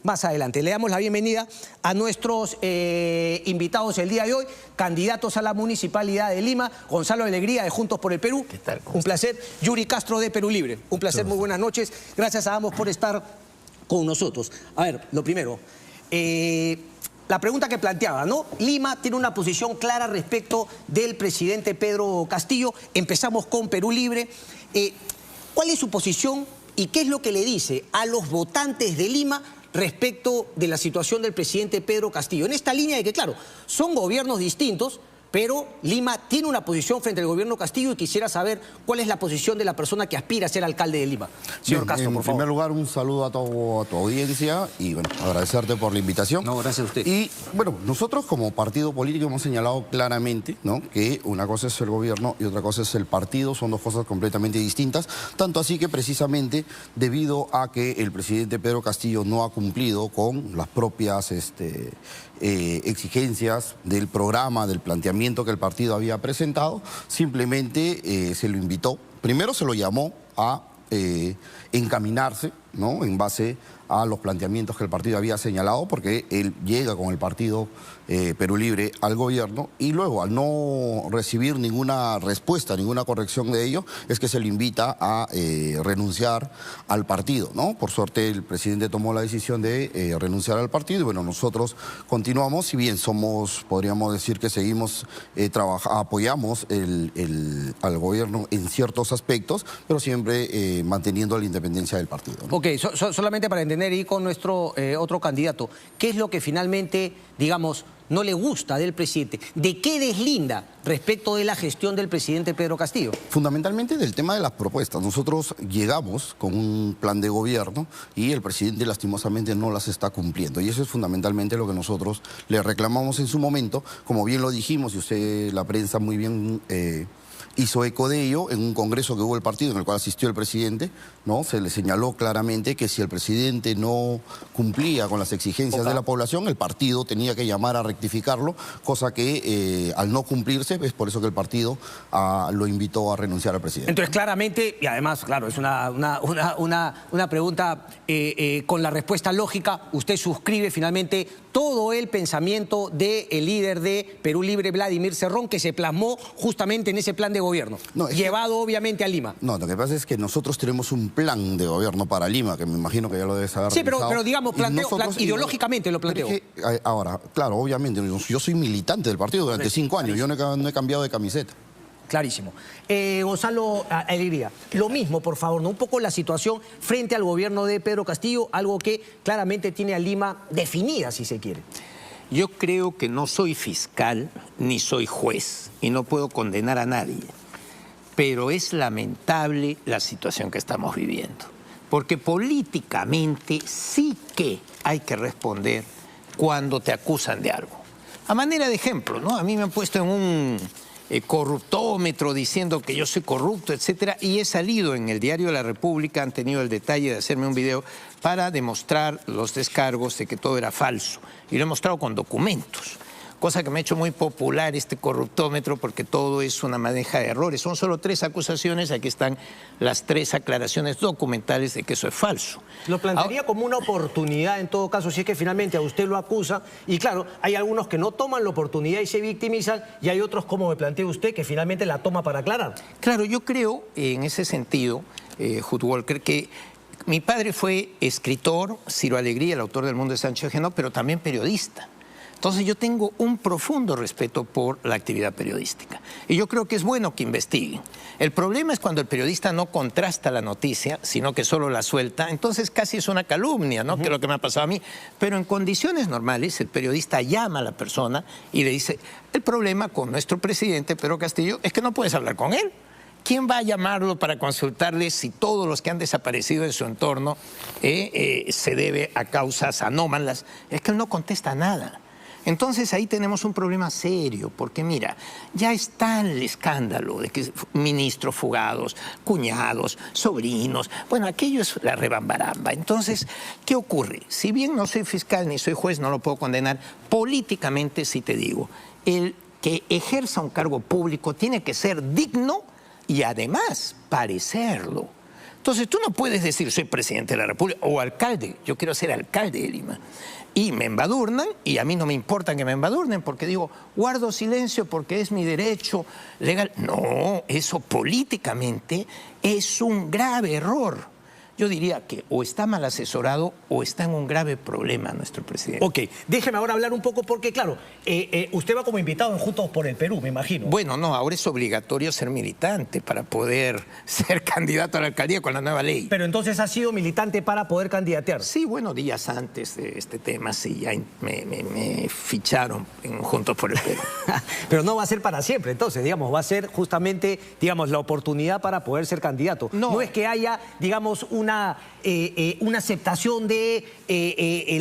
Más adelante. Le damos la bienvenida a nuestros invitados el día de hoy, candidatos a la Municipalidad de Lima, Gonzalo Alegría de Juntos por el Perú. ¿Qué tal? Un placer. Yuri Castro de Perú Libre. Un placer, muy buenas noches. Gracias a ambos por estar con nosotros. A ver, lo primero, la pregunta que planteaba, ¿no? Lima tiene una posición clara respecto del presidente Pedro Castillo. Empezamos con Perú Libre. ¿Cuál es su posición y qué es lo que le dice a los votantes de Lima respecto de la situación del presidente Pedro Castillo? En esta línea de que, claro, son gobiernos distintos, pero Lima tiene una posición frente al gobierno Castillo y quisiera saber cuál es la posición de la persona que aspira a ser alcalde de Lima. Señor Castro, por favor. En primer lugar, un saludo a tu audiencia y, bueno, agradecerte por la invitación. No, gracias a usted. Y, bueno, nosotros como partido político hemos señalado claramente, ¿no?, que una cosa es el gobierno y otra cosa es el partido, son dos cosas completamente distintas, tanto así que precisamente debido a que el presidente Pedro Castillo no ha cumplido con las propias exigencias del programa, del planteamiento que el partido había presentado, simplemente se lo invitó, primero se lo llamó a encaminarse, ¿no?, en base a los planteamientos que el partido había señalado, porque él llega con el partido Perú Libre al gobierno y luego, al no recibir ninguna respuesta, ninguna corrección de ello, es que se le invita a renunciar al partido, ¿no? Por suerte el presidente tomó la decisión de renunciar al partido y, bueno, nosotros continuamos, si bien somos, podríamos decir que seguimos apoyamos al gobierno en ciertos aspectos, pero siempre manteniendo la independencia del partido, ¿no? Ok, solamente para entender y con nuestro otro candidato, ¿qué es lo que finalmente, digamos, no le gusta del presidente? ¿De qué deslinda respecto de la gestión del presidente Pedro Castillo? Fundamentalmente del tema de las propuestas. Nosotros llegamos con un plan de gobierno y el presidente lastimosamente no las está cumpliendo. Y eso es fundamentalmente lo que nosotros le reclamamos en su momento. Como bien lo dijimos y usted, la prensa, muy bien hizo eco de ello en un congreso que hubo el partido en el cual asistió el presidente, ¿no? Se le señaló claramente que si el presidente no cumplía con las exigencias de la población, el partido tenía que llamar a rectificarlo, cosa que al no cumplirse es por eso que el partido lo invitó a renunciar al presidente. Entonces, claramente, y además, claro, es una pregunta con la respuesta lógica, usted suscribe finalmente todo el pensamiento del líder de Perú Libre, Vladimir Cerrón, que se plasmó justamente en ese plan de gobierno, llevado obviamente a Lima. No, lo que pasa es que nosotros tenemos un plan de gobierno para Lima, que me imagino que ya lo debes saber. Sí, pero digamos, ideológicamente lo planteo. Ahora, claro, obviamente, yo soy militante del partido durante 5 años, yo no he cambiado de camiseta. Clarísimo. Gonzalo Alegría, lo mismo, por favor, ¿no? Un poco la situación frente al gobierno de Pedro Castillo, algo que claramente tiene a Lima definida, si se quiere. Yo creo que no soy fiscal ni soy juez y no puedo condenar a nadie, pero es lamentable la situación que estamos viviendo, porque políticamente sí que hay que responder cuando te acusan de algo. A manera de ejemplo, ¿no? A mí me han puesto en un corruptómetro diciendo que yo soy corrupto, etcétera, y he salido en el diario La República, han tenido el detalle de hacerme un video para demostrar los descargos de que todo era falso, y lo he mostrado con documentos, cosa que me ha hecho muy popular este corruptómetro porque todo es una madeja de errores. Son solo 3 acusaciones, aquí están las 3 aclaraciones documentales de que eso es falso. Lo plantearía como una oportunidad en todo caso, si es que finalmente a usted lo acusa, y claro, hay algunos que no toman la oportunidad y se victimizan, y hay otros, como me plantea usted, que finalmente la toma para aclarar. Claro, yo creo en ese sentido, Hut Walker, que mi padre fue escritor, Ciro Alegría, el autor del Mundo de Sánchez Genó, pero también periodista. Entonces yo tengo un profundo respeto por la actividad periodística. Y yo creo que es bueno que investiguen. El problema es cuando el periodista no contrasta la noticia, sino que solo la suelta. Entonces casi es una calumnia, ¿no? Que es lo que me ha pasado a mí. Pero en condiciones normales, el periodista llama a la persona y le dice, el problema con nuestro presidente Pedro Castillo es que no puedes hablar con él. ¿Quién va a llamarlo para consultarle si todos los que han desaparecido en su entorno se debe a causas anómalas? Es que él no contesta nada. Entonces ahí tenemos un problema serio, porque mira, ya está el escándalo de que ministros fugados, cuñados, sobrinos, bueno, aquello es la rebambaramba. Entonces, ¿qué ocurre? Si bien no soy fiscal ni soy juez, no lo puedo condenar, políticamente sí te digo, el que ejerza un cargo público tiene que ser digno y además parecerlo. Entonces tú no puedes decir soy presidente de la República o alcalde, yo quiero ser alcalde de Lima. Y me embadurnan, y a mí no me importa que me embadurnen porque digo, guardo silencio porque es mi derecho legal. No, eso políticamente es un grave error. Yo diría que o está mal asesorado o está en un grave problema nuestro presidente. Ok, déjeme ahora hablar un poco porque, claro, usted va como invitado en Juntos por el Perú, me imagino. Bueno, no, ahora es obligatorio ser militante para poder ser candidato a la alcaldía con la nueva ley. Pero entonces ha sido militante para poder candidatear. Sí, bueno, días antes de este tema, sí, ya me ficharon en Juntos por el Perú. Pero no va a ser para siempre, entonces, digamos, va a ser justamente, digamos, la oportunidad para poder ser candidato. No es que haya, digamos, una aceptación de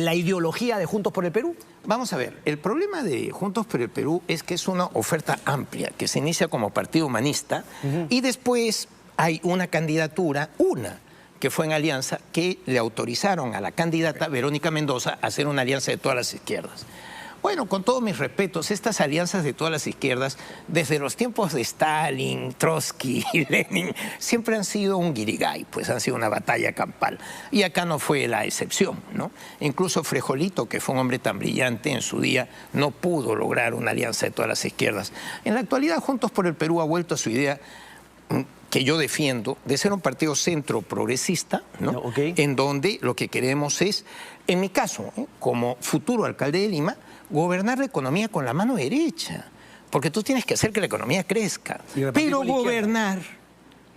la ideología de Juntos por el Perú. Vamos a ver, el problema de Juntos por el Perú es que es una oferta amplia, que se inicia como partido humanista y después hay una candidatura, que fue en alianza, que le autorizaron a la candidata Verónica Mendoza a hacer una alianza de todas las izquierdas. Bueno, con todos mis respetos, estas alianzas de todas las izquierdas, desde los tiempos de Stalin, Trotsky y Lenin, siempre han sido un guirigay, pues han sido una batalla campal. Y acá no fue la excepción, ¿no? Incluso Frejolito, que fue un hombre tan brillante en su día, no pudo lograr una alianza de todas las izquierdas. En la actualidad, Juntos por el Perú ha vuelto a su idea que yo defiendo, de ser un partido centro progresista, ¿no? En donde lo que queremos es, en mi caso, como futuro alcalde de Lima, gobernar la economía con la mano derecha, porque tú tienes que hacer que la economía crezca, pero gobernar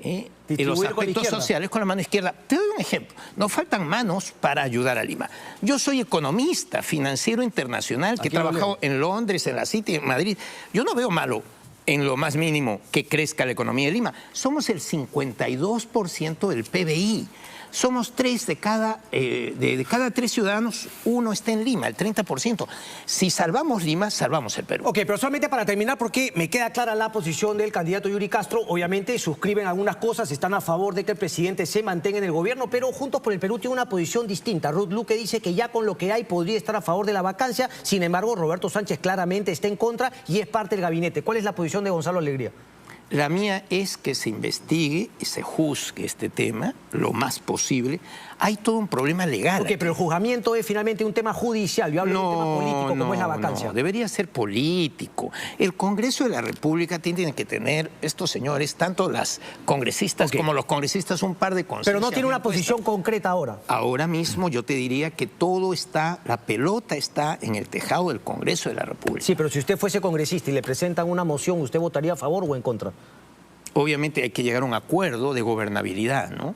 en los aspectos sociales con la mano izquierda. Te doy un ejemplo, nos faltan manos para ayudar a Lima. Yo soy economista, financiero internacional, que he trabajado en Londres, en la City, en Madrid. Yo no veo malo en lo más mínimo que crezca la economía de Lima. Somos el 52% del PBI. Somos 3 de cada 3 ciudadanos, 1 está en Lima, el 30%. Si salvamos Lima, salvamos el Perú. Ok, pero solamente para terminar, porque me queda clara la posición del candidato Yuri Castro. Obviamente suscriben algunas cosas, están a favor de que el presidente se mantenga en el gobierno, pero Juntos por el Perú tiene una posición distinta. Ruth Luque dice que ya con lo que hay podría estar a favor de la vacancia. Sin embargo, Roberto Sánchez claramente está en contra y es parte del gabinete. ¿Cuál es la posición de Gonzalo Alegría? La mía es que se investigue y se juzgue este tema lo más posible. Hay todo un problema legal. Ok, pero el juzgamiento es finalmente un tema judicial. Yo hablo de un tema político como es la vacancia. No, debería ser político. El Congreso de la República tiene que tener, estos señores, tanto las congresistas como los congresistas, un par de conciencias. Pero no tiene una posición concreta ahora. Ahora mismo yo te diría que todo está, la pelota está en el tejado del Congreso de la República. Sí, pero si usted fuese congresista y le presentan una moción, ¿usted votaría a favor o en contra? Obviamente hay que llegar a un acuerdo de gobernabilidad, ¿no?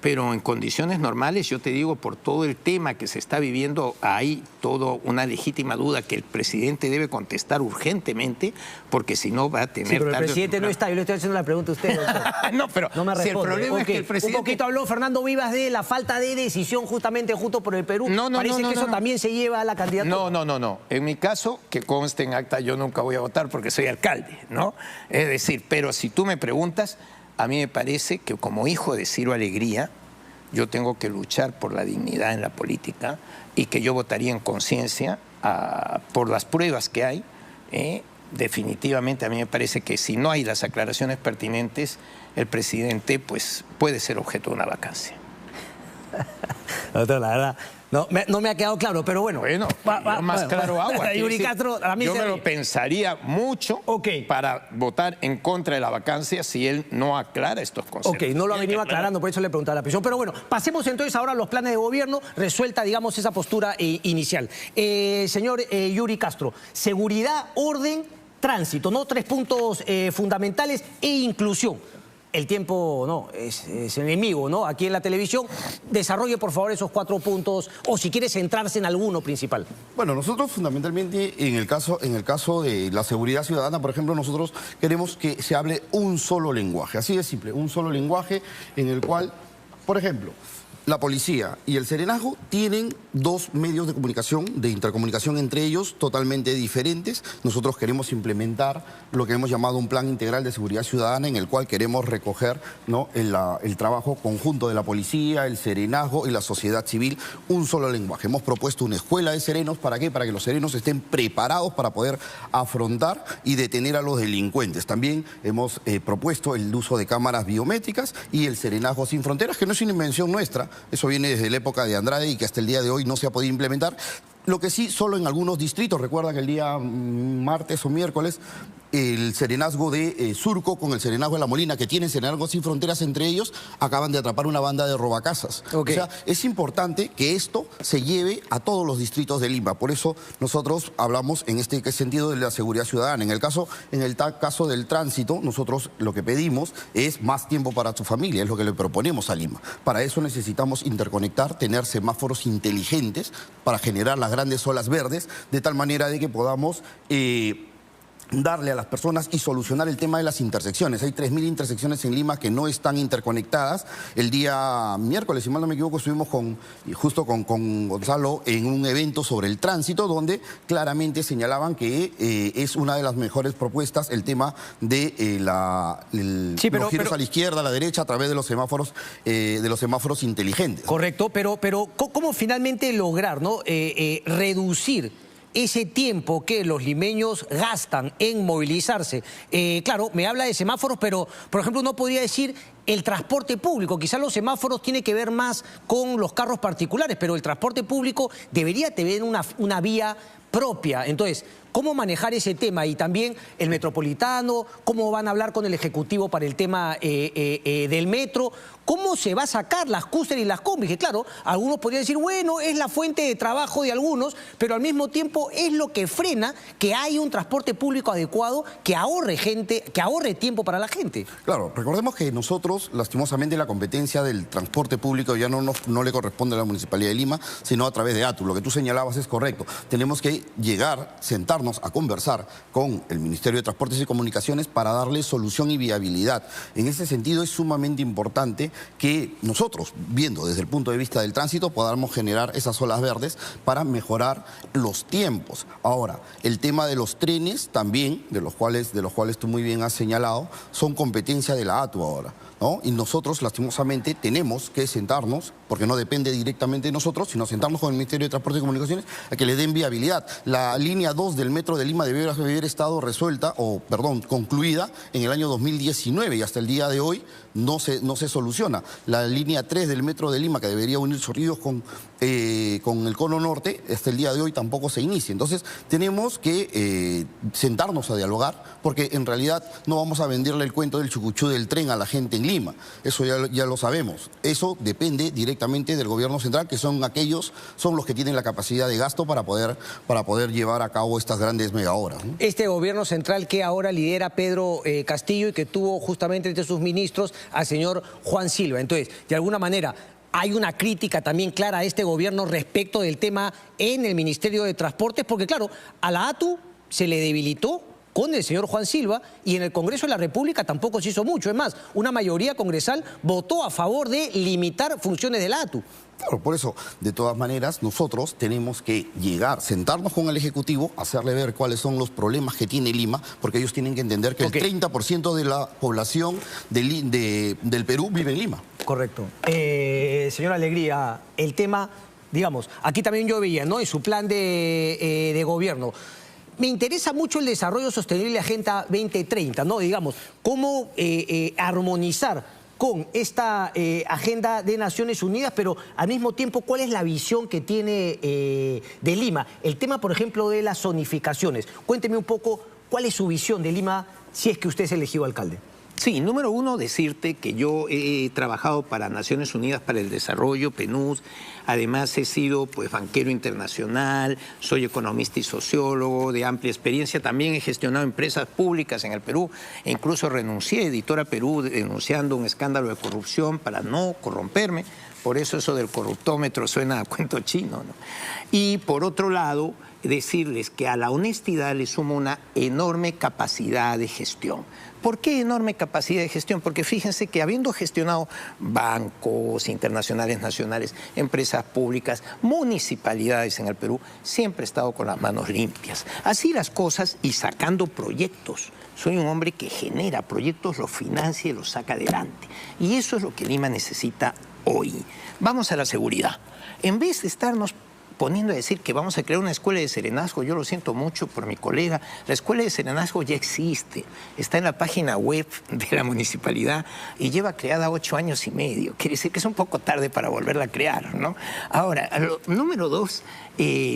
Pero en condiciones normales, yo te digo, por todo el tema que se está viviendo, hay toda una legítima duda que el presidente debe contestar urgentemente, porque si no va a tener... Sí, pero el presidente no está, yo le estoy haciendo la pregunta a usted, doctor. No, pero no me responde. Si el problema es que el presidente... Un poquito habló Fernando Vivas de la falta de decisión justamente junto por el Perú. Parece que eso también se lleva a la candidatura. No. En mi caso, que conste en acta, yo nunca voy a votar porque soy alcalde, ¿no? Es decir, pero si tú me preguntas... A mí me parece que como hijo de Ciro Alegría, yo tengo que luchar por la dignidad en la política y que yo votaría en conciencia por las pruebas que hay. Definitivamente a mí me parece que si no hay las aclaraciones pertinentes, el presidente pues, puede ser objeto de una vacancia. Doctor, la verdad... No me ha quedado claro, pero bueno. Más claro agua. Yuri Castro, a mí yo me lo pensaría mucho para votar en contra de la vacancia si él no aclara estos conceptos. Ok, no lo ha venido aclarando, por eso le preguntaba la prisión. Pero bueno, pasemos entonces ahora a los planes de gobierno, resuelta, digamos, esa postura inicial. Señor Yuri Castro, seguridad, orden, tránsito, ¿no? 3 puntos fundamentales e inclusión. El tiempo no es enemigo, ¿no? Aquí en la televisión, desarrolle por favor esos 4 puntos o si quiere centrarse en alguno principal. Bueno, nosotros fundamentalmente en el caso de la seguridad ciudadana, por ejemplo, nosotros queremos que se hable un solo lenguaje, así de simple, un solo lenguaje en el cual, por ejemplo, la policía y el serenazgo tienen dos medios de comunicación, de intercomunicación entre ellos, totalmente diferentes. Nosotros queremos implementar lo que hemos llamado un plan integral de seguridad ciudadana, en el cual queremos recoger, ¿no?, el trabajo conjunto de la policía, el serenazgo y la sociedad civil, un solo lenguaje. Hemos propuesto una escuela de serenos, ¿para qué? Para que los serenos estén preparados para poder afrontar y detener a los delincuentes. También hemos propuesto el uso de cámaras biométricas y el serenazgo sin fronteras, que no es una invención nuestra. Eso viene desde la época de Andrade y que hasta el día de hoy no se ha podido implementar. Lo que sí, solo en algunos distritos. Recuerda que el día martes o miércoles el serenazgo de Surco con el serenazgo de La Molina, que tienen serenazgo sin fronteras entre ellos, acaban de atrapar una banda de robacasas. Okay. O sea, es importante que esto se lleve a todos los distritos de Lima. Por eso nosotros hablamos en este sentido de la seguridad ciudadana. En el caso del tránsito, nosotros lo que pedimos es más tiempo para tu familia, es lo que le proponemos a Lima. Para eso necesitamos interconectar, tener semáforos inteligentes para generar las grandes olas verdes, de tal manera de que podamos darle a las personas y solucionar el tema de las intersecciones. Hay 3.000 intersecciones en Lima que no están interconectadas. El día miércoles, si mal no me equivoco, estuvimos justo con Gonzalo en un evento sobre el tránsito, donde claramente señalaban que es una de las mejores propuestas el tema de los giros a la izquierda, a la derecha, a través de los semáforos inteligentes. Correcto, pero ¿cómo finalmente lograr, ¿no?, reducir ese tiempo que los limeños gastan en movilizarse? Claro, me habla de semáforos, pero, por ejemplo, uno podría decir el transporte público. Quizás los semáforos tienen que ver más con los carros particulares, pero el transporte público debería tener una vía propia. Entonces, ¿cómo manejar ese tema? Y también el metropolitano, ¿cómo van a hablar con el Ejecutivo para el tema del metro? ¿Cómo se va a sacar las cústeres y las combis? Que claro, algunos podrían decir, bueno, es la fuente de trabajo de algunos, pero al mismo tiempo es lo que frena que haya un transporte público adecuado que ahorre tiempo para la gente. Claro, recordemos que nosotros, lastimosamente, la competencia del transporte público ya no le corresponde a la Municipalidad de Lima, sino a través de ATU. Lo que tú señalabas es correcto. Tenemos que llegar, sentarnos a conversar con el Ministerio de Transportes y Comunicaciones para darle solución y viabilidad. En ese sentido es sumamente importante que nosotros, viendo desde el punto de vista del tránsito, podamos generar esas olas verdes para mejorar los tiempos. Ahora, el tema de los trenes también, de los cuales tú muy bien has señalado, son competencia de la ATU ahora, ¿no? Y nosotros, lastimosamente, tenemos que sentarnos, porque no depende directamente de nosotros, sino sentarnos con el Ministerio de Transporte y Comunicaciones a que le den viabilidad. La línea 2 del Metro de Lima debe haber estado concluida en el año 2019 y hasta el día de hoy no se soluciona. La línea 3 del Metro de Lima, que debería unir Chorrillos con el Cono Norte, hasta el día de hoy tampoco se inicia. Entonces tenemos que sentarnos a dialogar, porque en realidad no vamos a venderle el cuento del chucuchú del tren a la gente en Lima. Eso ya lo sabemos. Eso depende directamente del gobierno central, que son los que tienen la capacidad de gasto para poder llevar a cabo estas grandes megaobras, ¿no? Este gobierno central que ahora lidera Pedro Castillo y que tuvo justamente entre sus ministros al señor Juan Silva. Entonces, de alguna manera, hay una crítica también clara a este gobierno respecto del tema en el Ministerio de Transportes, porque claro, a la ATU se le debilitó con el señor Juan Silva y en el Congreso de la República tampoco se hizo mucho. Es más, una mayoría congresal votó a favor de limitar funciones de la ATU. Claro, por eso, de todas maneras, nosotros tenemos que sentarnos con el Ejecutivo, hacerle ver cuáles son los problemas que tiene Lima, porque ellos tienen que entender que el 30% de la población del Perú vive en Lima. Correcto. Señora Alegría, el tema, digamos, aquí también yo veía, ¿no?, en su plan de gobierno, me interesa mucho el desarrollo sostenible de Agenda 2030, ¿no? Digamos, cómo armonizar con esta agenda de Naciones Unidas, pero al mismo tiempo, ¿cuál es la visión que tiene de Lima? El tema, por ejemplo, de las zonificaciones. Cuénteme un poco cuál es su visión de Lima si es que usted es elegido alcalde. Sí, número uno, decirte que yo he trabajado para Naciones Unidas para el Desarrollo, PNUD, además he sido pues banquero internacional, soy economista y sociólogo de amplia experiencia, también he gestionado empresas públicas en el Perú e incluso renuncié a Editora Perú denunciando un escándalo de corrupción para no corromperme, Por eso eso del corruptómetro suena a cuento chino, ¿no? Y por otro lado, decirles que a la honestidad le suma una enorme capacidad de gestión. ¿Por qué enorme capacidad de gestión? Porque fíjense que habiendo gestionado bancos internacionales, nacionales, empresas públicas, municipalidades en el Perú, siempre he estado con las manos limpias. Así las cosas y sacando proyectos. Soy un hombre que genera proyectos, los financia y los saca adelante. Y eso es lo que Lima necesita hoy. Vamos a la seguridad. En vez de estarnos poniendo a decir que vamos a crear una escuela de serenazgo, yo lo siento mucho por mi colega, la escuela de serenazgo ya existe, está en la página web de la municipalidad y lleva creada 8 años y medio, quiere decir que es un poco tarde para volverla a crear, ¿no? Ahora, número 2,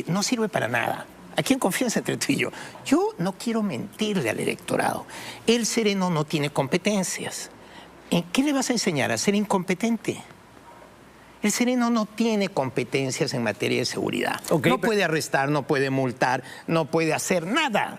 no sirve para nada. Aquí en confianza entre tú y yo no quiero mentirle al electorado, el sereno no tiene competencias. ¿En qué le vas a enseñar? ¿A ser incompetente? El sereno no tiene competencias en materia de seguridad. No puede arrestar, no puede multar, no puede hacer nada.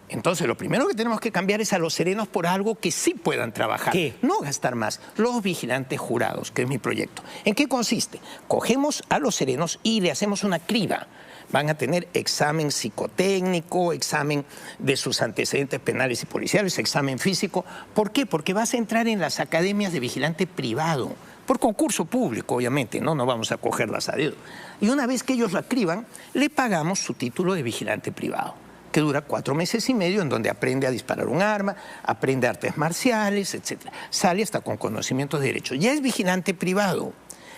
Entonces, lo primero que tenemos que cambiar es a los serenos por algo que sí puedan trabajar. ¿Qué? No gastar más. Los vigilantes jurados, que es mi proyecto. ¿En qué consiste? Cogemos a los serenos y le hacemos una criba. Van a tener examen psicotécnico, examen de sus antecedentes penales y policiales, examen físico. ¿Por qué? Porque vas a entrar en las academias de vigilante privado. Por concurso público, obviamente, no vamos a cogerlas a dedo. Y una vez que ellos la criban, le pagamos su título de vigilante privado, que dura 4 meses y medio, en donde aprende a disparar un arma, aprende artes marciales, etc. Sale hasta con conocimientos de derecho. Ya es vigilante privado.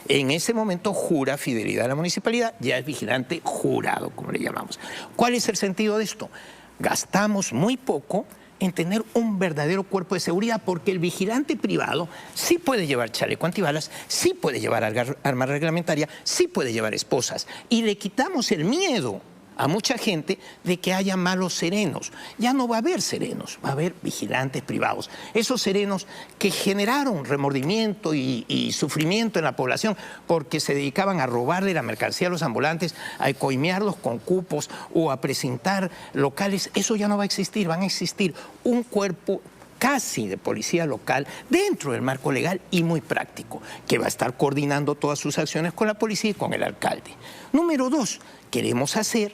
En ese momento jura fidelidad a la municipalidad, ya es vigilante jurado, como le llamamos. ¿Cuál es el sentido de esto? Gastamos muy poco en tener un verdadero cuerpo de seguridad, porque el vigilante privado sí puede llevar chaleco antibalas, sí puede llevar arma reglamentaria, sí puede llevar esposas. Y le quitamos el miedo a mucha gente de que haya malos serenos. Ya no va a haber serenos, va a haber vigilantes privados. Esos serenos que generaron remordimiento y sufrimiento en la población porque se dedicaban a robarle la mercancía a los ambulantes, a coimearlos con cupos o a precintar locales, eso ya no va a existir. Van a existir un cuerpo casi de policía local dentro del marco legal y muy práctico, que va a estar coordinando todas sus acciones con la policía y con el alcalde. Número 2, queremos hacer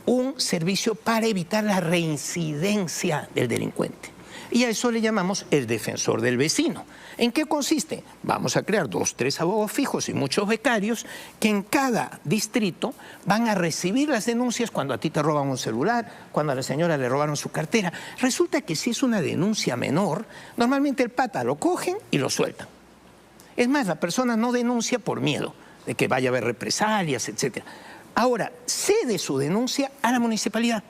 un servicio para evitar la reincidencia del delincuente. Y a eso le llamamos el defensor del vecino. ¿En qué consiste? Vamos a crear 2, 3 abogados fijos y muchos becarios que en cada distrito van a recibir las denuncias cuando a ti te roban un celular, cuando a la señora le robaron su cartera. Resulta que si es una denuncia menor, normalmente el pata lo cogen y lo sueltan. Es más, la persona no denuncia por miedo de que vaya a haber represalias, etc. Ahora, cede su denuncia a la municipalidad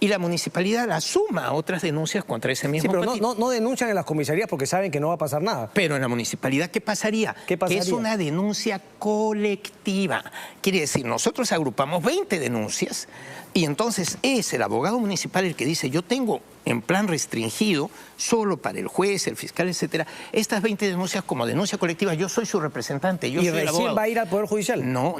y la municipalidad la suma a otras denuncias contra ese mismo pero no denuncian en las comisarías porque saben que no va a pasar nada. Pero en la municipalidad, ¿qué pasaría? ¿Qué pasaría? Que es una denuncia colectiva. Quiere decir, nosotros agrupamos 20 denuncias y entonces es el abogado municipal el que dice, yo tengo en plan restringido, solo para el juez, el fiscal, etcétera, estas 20 denuncias como denuncia colectiva, yo soy su representante, yo soy el abogado. ¿Y recién va a ir al Poder Judicial? No,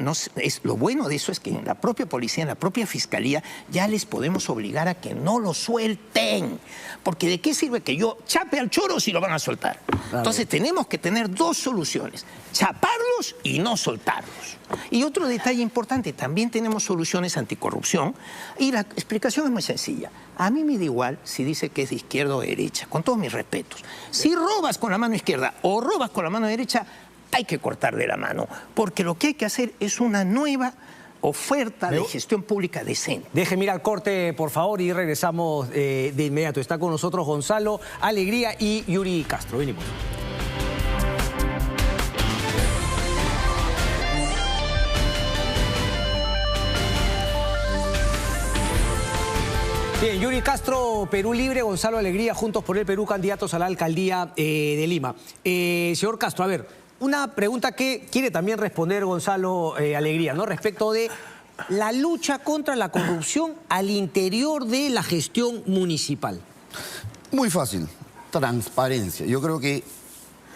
lo bueno de eso es que en la propia policía, en la propia fiscalía, ya les podemos obligar a que no lo suelten. Porque ¿de qué sirve que yo chape al choro si lo van a soltar? Entonces tenemos que tener 2 soluciones, chaparlos y no soltarlos. Y otro detalle importante, también tenemos soluciones anticorrupción y la explicación es muy sencilla. A mí me da igual si dice que es de izquierda o de derecha, con todos mis respetos. Si robas con la mano izquierda o robas con la mano derecha, hay que cortarle la mano, porque lo que hay que hacer es una nueva oferta de gestión pública decente. Déjeme ir al corte, por favor, y regresamos de inmediato. Está con nosotros Gonzalo Alegría y Yuri Castro. Venimos. Bien, Yuri Castro, Perú Libre, Gonzalo Alegría, Juntos por el Perú, candidatos a la alcaldía de Lima. Señor Castro, a ver, una pregunta que quiere también responder Gonzalo Alegría, ¿no? Respecto de la lucha contra la corrupción al interior de la gestión municipal. Muy fácil, transparencia. Yo creo que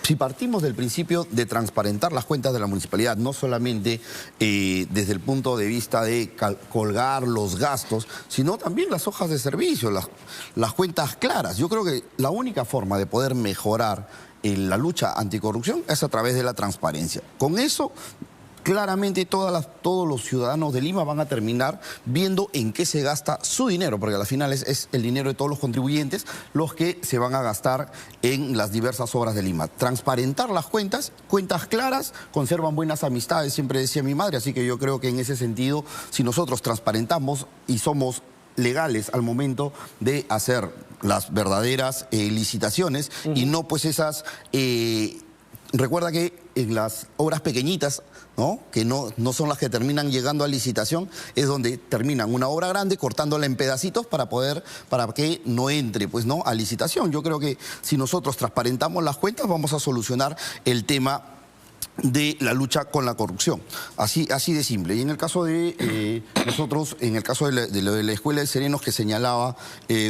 si partimos del principio de transparentar las cuentas de la municipalidad, no solamente desde el punto de vista de colgar los gastos, sino también las hojas de servicio, las cuentas claras. Yo creo que la única forma de poder mejorar la lucha anticorrupción es a través de la transparencia. Con eso, claramente todos los ciudadanos de Lima van a terminar viendo en qué se gasta su dinero, porque al final es el dinero de todos los contribuyentes los que se van a gastar en las diversas obras de Lima. Transparentar las cuentas claras, conservan buenas amistades, siempre decía mi madre, así que yo creo que en ese sentido, si nosotros transparentamos y somos legales al momento de hacer las verdaderas licitaciones y no pues esas... recuerda que en las obras pequeñitas, ¿no?, que no son las que terminan llegando a licitación, es donde terminan una obra grande cortándola en pedacitos para que no entre, pues, ¿no?, a licitación. Yo creo que si nosotros transparentamos las cuentas vamos a solucionar el tema de la lucha con la corrupción. Así de simple. Y en el caso de nosotros, en el caso de la Escuela de Serenos que señalaba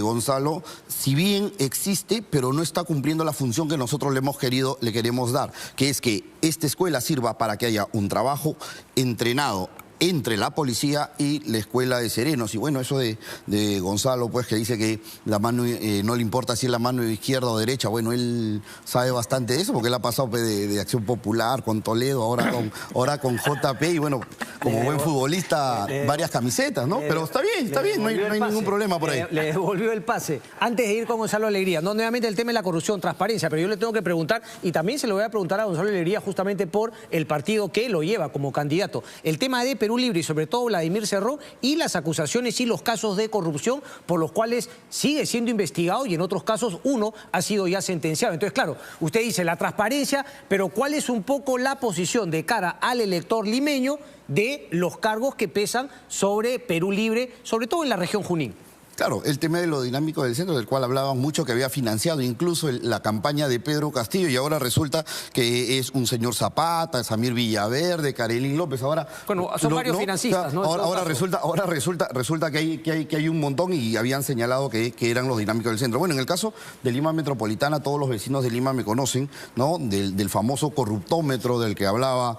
Gonzalo, si bien existe, pero no está cumpliendo la función que nosotros le queremos dar, que es que esta escuela sirva para que haya un trabajo entrenado entre la policía y la Escuela de Serenos. Y bueno, eso de Gonzalo, pues, que dice que la mano no le importa si es la mano izquierda o derecha. Bueno, él sabe bastante de eso porque él ha pasado de Acción Popular con Toledo, ahora con JP, y bueno, como buen futbolista, varias camisetas, ¿no? Pero está bien, no hay ningún problema por ahí. Le devolvió el pase. Antes de ir con Gonzalo Alegría, no nuevamente el tema de la corrupción, transparencia, pero yo le tengo que preguntar, y también se lo voy a preguntar a Gonzalo Alegría justamente por el partido que lo lleva como candidato. El tema de Perú Libre y sobre todo Vladimir Cerrón y las acusaciones y los casos de corrupción por los cuales sigue siendo investigado y en otros casos uno ha sido ya sentenciado. Entonces, claro, usted dice la transparencia, pero ¿cuál es un poco la posición de cara al elector limeño de los cargos que pesan sobre Perú Libre, sobre todo en la región Junín? Claro, el tema de lo dinámico del centro, del cual hablaban mucho, que había financiado incluso la campaña de Pedro Castillo, y ahora resulta que es un señor Zapata, Samir Villaverde, Karelín López. Ahora, bueno, son varios financistas, ¿no? Ahora resulta que hay un montón, y habían señalado que eran los dinámicos del centro. Bueno, en el caso de Lima Metropolitana, todos los vecinos de Lima me conocen, ¿no?, del famoso corruptómetro del que hablaba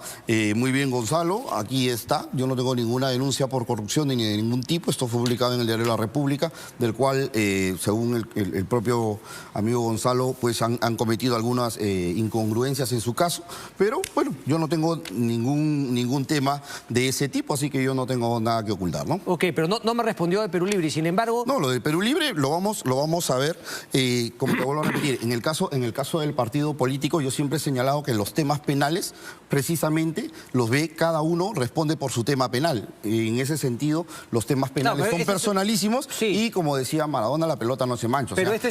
muy bien Gonzalo. Aquí está, yo no tengo ninguna denuncia por corrupción ni de ningún tipo, esto fue publicado en el Diario de la República, del cual, según el propio amigo Gonzalo, pues han cometido algunas incongruencias en su caso, pero bueno, yo no tengo ningún tema de ese tipo, así que yo no tengo nada que ocultar, ¿no? Ok, pero no me respondió de Perú Libre, y sin embargo... No, lo de Perú Libre lo vamos a ver, como te vuelvo a repetir, en el caso del partido político, yo siempre he señalado que los temas penales, precisamente, los ve cada uno, responde por su tema penal. En ese sentido, los temas penales son personalísimos, sí. Y como decía Maradona, la pelota no se mancha. Pero o sea,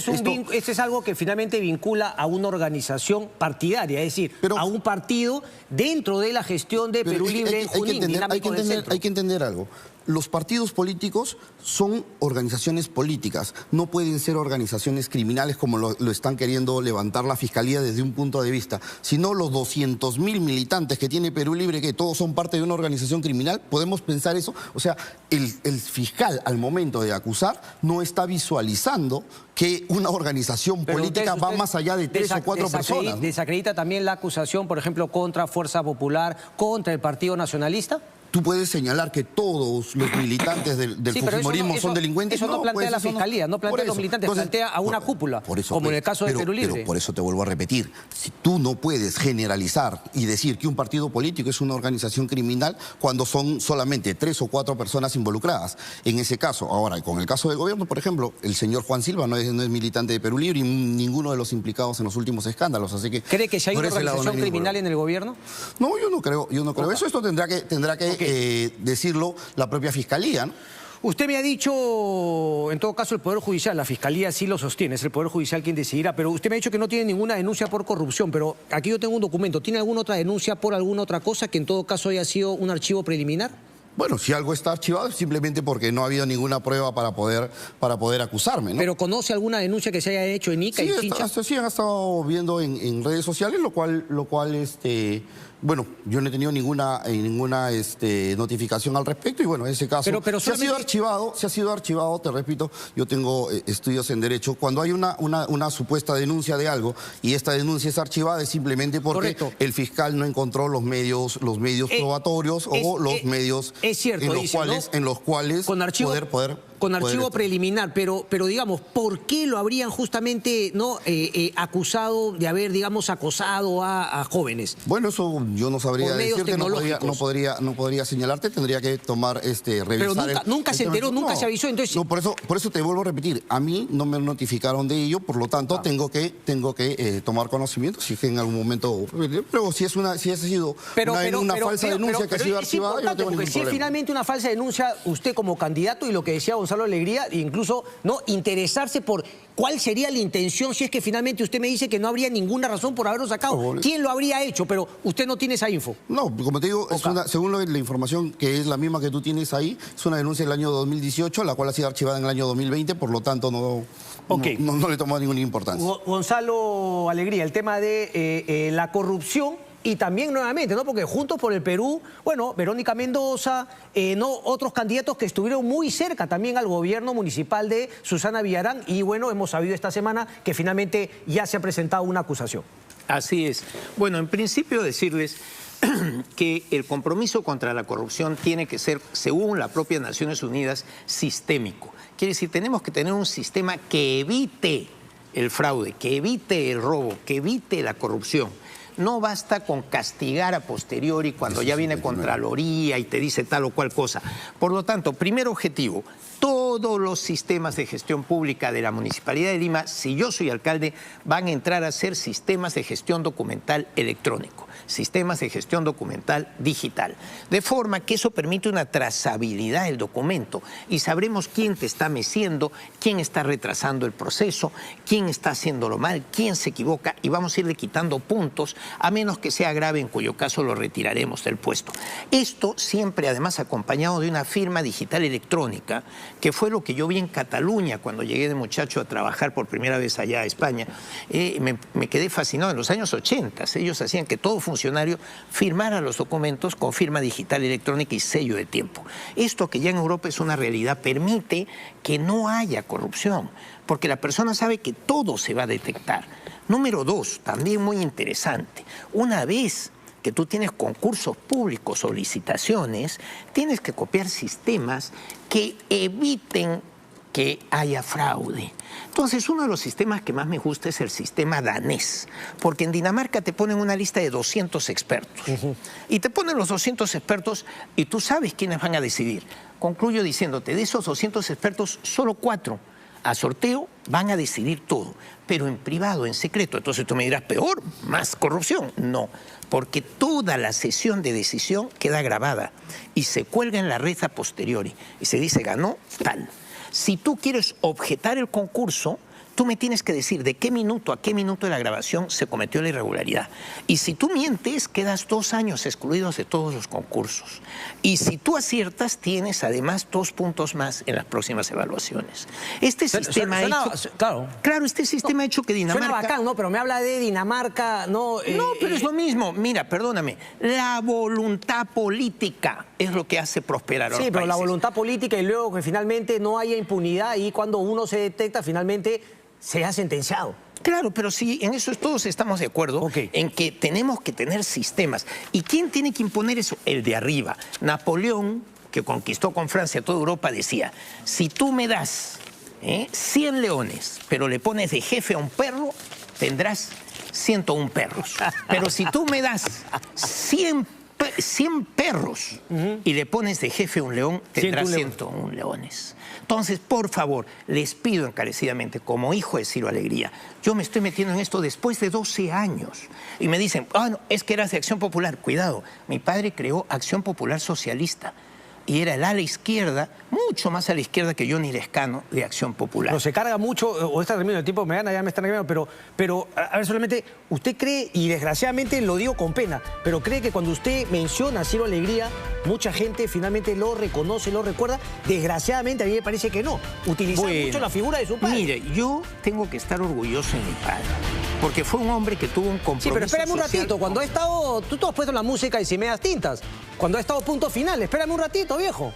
este es algo que finalmente vincula a una organización partidaria, es decir, a un partido dentro de la gestión de Perú Libre en Junín. Hay que entender algo. Los partidos políticos son organizaciones políticas, no pueden ser organizaciones criminales como lo están queriendo levantar la Fiscalía desde un punto de vista. Sino los 200.000 militantes que tiene Perú Libre, que todos son parte de una organización criminal, ¿podemos pensar eso? O sea, el fiscal al momento de acusar no está visualizando que una organización política va más allá de 3 o 4 personas, ¿no? ¿Desacredita también la acusación, por ejemplo, contra Fuerza Popular, contra el Partido Nacionalista? ¿Tú puedes señalar que todos los militantes del fujimorismo son delincuentes? Eso no plantea la Fiscalía, no plantea a los militantes, plantea a una cúpula, como en el caso de Perú Libre. Pero por eso te vuelvo a repetir, si tú no puedes generalizar y decir que un partido político es una organización criminal cuando son solamente 3 o 4 personas involucradas. En ese caso, ahora, con el caso del gobierno, por ejemplo, el señor Juan Silva no es militante de Perú Libre y ninguno de los implicados en los últimos escándalos, así que... ¿Cree que ya hay una organización criminal en el gobierno? No, yo no creo. Esto tendrá que decirlo la propia Fiscalía, ¿no? Usted me ha dicho, en todo caso, el Poder Judicial, la Fiscalía sí lo sostiene, es el Poder Judicial quien decidirá, pero usted me ha dicho que no tiene ninguna denuncia por corrupción, pero aquí yo tengo un documento. ¿Tiene alguna otra denuncia por alguna otra cosa que en todo caso haya sido un archivo preliminar? Bueno, si algo está archivado es simplemente porque no ha habido ninguna prueba para poder acusarme, ¿no? ¿Pero conoce alguna denuncia que se haya hecho en Ica y Chincha? Sí, han estado viendo en redes sociales, lo cual bueno, yo no he tenido ninguna notificación al respecto, y bueno, en ese caso pero se ha sido archivado, te repito, yo tengo estudios en Derecho. Cuando hay una supuesta denuncia de algo y esta denuncia es archivada, es simplemente porque el fiscal no encontró los medios probatorios o los medios es cierto, en los cuales con archivo, poder Con archivo poder... preliminar, pero digamos, ¿por qué lo habrían justamente acusado de haber, digamos, acosado a jóvenes? Bueno, eso yo no sabría Por medios decirte, tecnológicos. no podría señalarte, tendría que tomar, revisar... Pero nunca se enteró, nunca se avisó, entonces... No, por eso te vuelvo a repetir, a mí no me notificaron de ello, por lo tanto tengo que tomar conocimiento, si es que en algún momento... Pero si ha sido una falsa denuncia que ha sido archivada, yo no tengo ningún problema. Si es finalmente una falsa denuncia, usted como candidato, y lo que decía Gonzalo Alegría, incluso interesarse por cuál sería la intención, si es que finalmente usted me dice que no habría ninguna razón por haberlo sacado. ¿Quién lo habría hecho? Pero usted no tiene esa info. No, como te digo, según la información que es la misma que tú tienes ahí, es una denuncia del año 2018, la cual ha sido archivada en el año 2020, por lo tanto no le tomó ninguna importancia. Gonzalo Alegría, el tema de la corrupción. Y también nuevamente, ¿no? Porque Juntos por el Perú, bueno, Verónica Mendoza, otros candidatos que estuvieron muy cerca también al gobierno municipal de Susana Villarán. Y bueno, hemos sabido esta semana que finalmente ya se ha presentado una acusación. Así es. Bueno, en principio decirles que el compromiso contra la corrupción tiene que ser, según la propia Naciones Unidas, sistémico. Quiere decir, tenemos que tener un sistema que evite el fraude, que evite el robo, que evite la corrupción. No basta con castigar a posteriori cuando ya viene Contraloría y te dice tal o cual cosa. Por lo tanto, primer objetivo, todos los sistemas de gestión pública de la Municipalidad de Lima, si yo soy alcalde, van a entrar a ser sistemas de gestión documental electrónico, sistemas de gestión documental digital. De forma que eso permite una trazabilidad del documento y sabremos quién te está meciendo, quién está retrasando el proceso, quién está haciéndolo mal, quién se equivoca, y vamos a irle quitando puntos, a menos que sea grave, en cuyo caso lo retiraremos del puesto. Esto siempre además acompañado de una firma digital electrónica, que fue lo que yo vi en Cataluña cuando llegué de muchacho a trabajar por primera vez allá a España. Me quedé fascinado. En los años 80 ellos hacían que todo funcionario firmara los documentos con firma digital electrónica y sello de tiempo. Esto, que ya en Europa es una realidad, permite que no haya corrupción, porque la persona sabe que todo se va a detectar. Número dos, también muy interesante, una vez que tú tienes concursos públicos o licitaciones, tienes que copiar sistemas que eviten que haya fraude. Entonces, uno de los sistemas que más me gusta es el sistema danés, porque en Dinamarca te ponen una lista de 200 expertos. Y te ponen los 200 expertos y tú sabes quiénes van a decidir. Concluyo diciéndote, de esos 200 expertos, solo 4 a sorteo van a decidir todo, pero en privado, en secreto. Entonces tú me dirás, peor, más corrupción. No, porque toda la sesión de decisión queda grabada y se cuelga en la red a posteriori y se dice, ganó tal. Si tú quieres objetar el concurso, tú me tienes que decir de qué minuto a qué minuto de la grabación se cometió la irregularidad. Y si tú mientes, quedas 2 años excluidos de todos los concursos. Y si tú aciertas, tienes además 2 puntos más en las próximas evaluaciones. Este sistema Claro, este sistema ha hecho que Dinamarca... Suena bacán, ¿no? Pero me habla de Dinamarca, ¿no? No, pero es lo mismo. Mira, perdóname, la voluntad política es lo que hace prosperar a los países. Sí, pero la voluntad política y luego que finalmente no haya impunidad y cuando uno se detecta, finalmente se ha sentenciado. Claro, pero sí, en eso todos estamos de acuerdo, en que tenemos que tener sistemas. ¿Y quién tiene que imponer eso? El de arriba. Napoleón, que conquistó con Francia toda Europa, decía, si tú me das 100 leones, pero le pones de jefe a un perro, tendrás 101 perros. Pero si tú me das 100 perros y le pones de jefe a un león, tendrás 101 leones. Entonces, por favor, les pido encarecidamente, como hijo de Ciro Alegría, yo me estoy metiendo en esto después de 12 años. Y me dicen, no, es que eras de Acción Popular. Cuidado, mi padre creó Acción Popular Socialista. Y era el ala izquierda, mucho más a la izquierda que Johnny Lescano, de Acción Popular. No, se carga mucho, o está terminando el tiempo, me gana, ya me están cambiando, pero a ver, solamente, usted cree, y desgraciadamente lo digo con pena, pero cree que cuando usted menciona a Ciro Alegría, mucha gente finalmente lo reconoce, lo recuerda. Desgraciadamente a mí me parece que no. Utilizar mucho la figura de su padre. Mire, yo tengo que estar orgulloso de mi padre, porque fue un hombre que tuvo un compromiso. Sí, pero espérame un social. ratito, cuando ha estado, tú has puesto la música y si medias tintas, cuando ha estado punto final, espérame un ratito, viejo.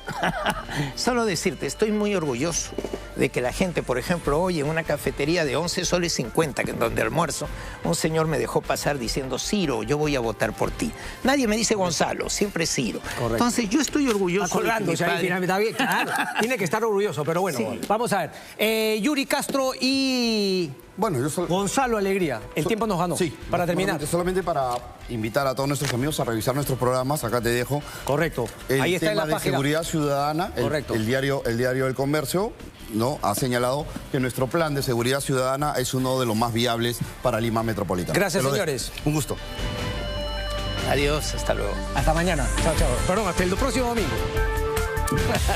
Solo decirte, estoy muy orgulloso de que la gente, por ejemplo, hoy en una cafetería de 11 soles 50, que en donde almuerzo, un señor me dejó pasar diciendo, Ciro, yo voy a votar por ti. Nadie me dice Gonzalo, siempre Ciro. Correcto. Entonces yo estoy orgulloso Acordándose ahí, finalmente, está bien, claro. Tiene que estar orgulloso, pero bueno, vamos a ver. Yuri Castro y Bueno, yo Gonzalo Alegría. El tiempo nos ganó. Sí. Para terminar. Solamente para invitar a todos nuestros amigos a revisar nuestros programas. Acá te dejo. Correcto. El Ahí está en tema la de página. seguridad ciudadana. Correcto. El diario El Comercio, ¿no?, ha señalado que nuestro plan de seguridad ciudadana es uno de los más viables para Lima Metropolitana. Gracias, Te lo dejo. señores. Un gusto. Adiós, hasta luego. Hasta mañana. Chao, chao. Perdón, hasta el próximo domingo.